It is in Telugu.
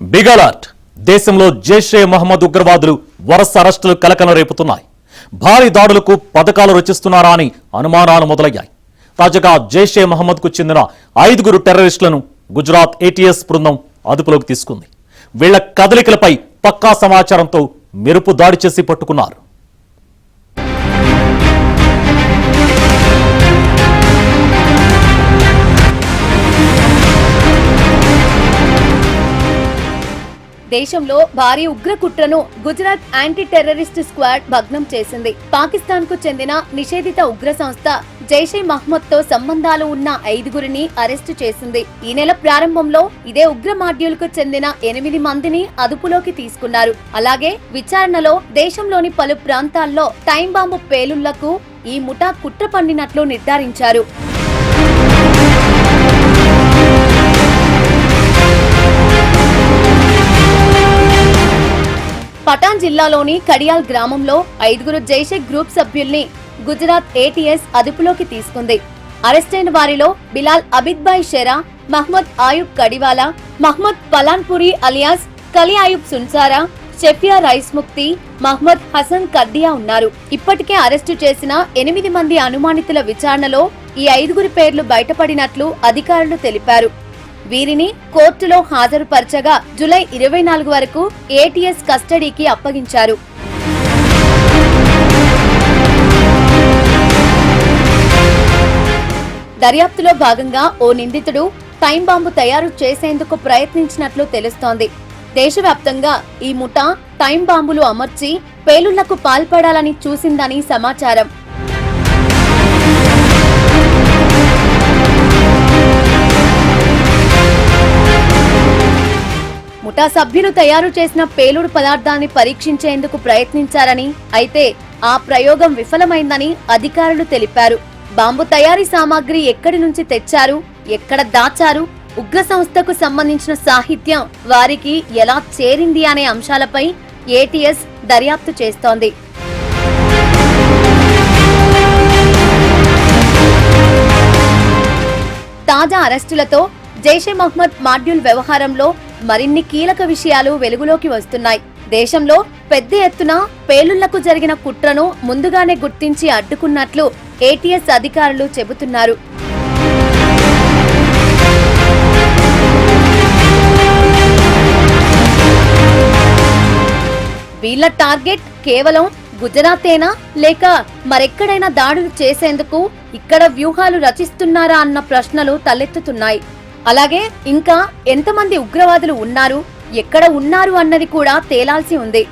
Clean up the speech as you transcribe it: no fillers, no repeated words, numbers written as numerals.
Big alert. దేశంలో జైషే మహమ్మద్ ఉగ్రవాదులు వరుస అరెస్టులు కలకలం రేపుతున్నాయి. భారీ దాడులకు పథకాలు రచిస్తున్నారా అని అనుమానాలు మొదలయ్యాయి. తాజాగా జైషే మహమ్మద్ కు చెందిన 5 టెర్రరిస్టులను గుజరాత్ ATS బృందం అదుపులోకి తీసుకుంది. వీళ్ల కదలికలపై పక్కా సమాచారంతో మెరుపు దాడి చేసి పట్టుకున్నారు. దేశంలో భారీ ఉగ్ర కుట్రను గుజరాత్ యాంటీ టెర్రరిస్ట్ స్క్వాడ్ భగ్నం చేసింది. పాకిస్తాన్ కు చెందిన నిషేధిత ఉగ్ర సంస్థ జైషే మహమ్మద్ తో సంబంధాలు ఉన్న 5 అరెస్టు చేసింది. ఈ నెల ప్రారంభంలో ఇదే ఉగ్ర మాడ్యూల్ కు చెందిన 8 మందిని అదుపులోకి తీసుకున్నారు. అలాగే విచారణలో దేశంలోని పలు ప్రాంతాల్లో టైం బాంబు పేలుళ్లకు ఈ ముఠా కుట్ర పన్నినట్లు నిర్ధారించారు. పటాన్ జిల్లాలోని కడియాల్ గ్రామంలో 5 జైషే గ్రూప్ సభ్యుల్ని గుజరాత్ ATS అదుపులోకి తీసుకుంది. అరెస్టైన వారిలో బిలాల్ అబిద్భాయ్ షెరా, మహ్మద్ ఆయుబ్ కడివాలా, మహ్మద్ పలాన్పురి అలియాస్ కలి ఆయుబ్ సున్సారా, షెఫియా రైస్ ముక్తి, మహ్మద్ హసన్ కర్డియా ఉన్నారు. ఇప్పటికే అరెస్టు చేసిన 8 మంది అనుమానితుల విచారణలో ఈ 5 పేర్లు బయటపడినట్లు అధికారులు తెలిపారు. వీరిని కోర్టులో హాజరుపరచగా జూలై 24 వరకు ATS కస్టడీకి అప్పగించారు. దర్యాప్తులో భాగంగా ఓ నిందితుడు టైం బాంబు తయారు చేసేందుకు ప్రయత్నించినట్లు తెలుస్తోంది. దేశవ్యాప్తంగా ఈ ముఠా టైం బాంబులు అమర్చి పేలుళ్లకు పాల్పడాలని చూసిందని సమాచారం. ముఠా సభ్యులు తయారు చేసిన పేలుడు పదార్థాన్ని పరీక్షించేందుకు ప్రయత్నించారని, అయితే ఆ ప్రయోగం విఫలమైందని అధికారులు తెలిపారు. బాంబు తయారీ సామాగ్రి ఎక్కడి నుంచి తెచ్చారు, ఎక్కడ దాచారు, ఉగ్ర సంస్థకు సంబంధించిన సాహిత్యం వారికి ఎలా చేరింది అనే అంశాలపై ATS దర్యాప్తు చేస్తోంది. తాజా అరెస్టులతో జైషే మహమ్మద్ మాడ్యూల్ వ్యవహారంలో మరిన్ని కీలక విషయాలు వెలుగులోకి వస్తున్నాయి. దేశంలో పెద్ద ఎత్తున పేలుళ్లకు జరిగిన కుట్రను ముందుగానే గుర్తించి అడ్డుకున్నట్లు ATS అధికారులు చెబుతున్నారు. వీళ్ల టార్గెట్ కేవలం గుజరాతేనా లేక మరెక్కడైనా దాడులు చేసేందుకు ఇక్కడ వ్యూహాలు రచిస్తున్నారా అన్న ప్రశ్నలు తలెత్తుతున్నాయి. అలాగే ఇంకా ఎంతమంది ఉగ్రవాదులు ఉన్నారు, ఎక్కడ ఉన్నారు అన్నది కూడా తేలాల్సి ఉంది.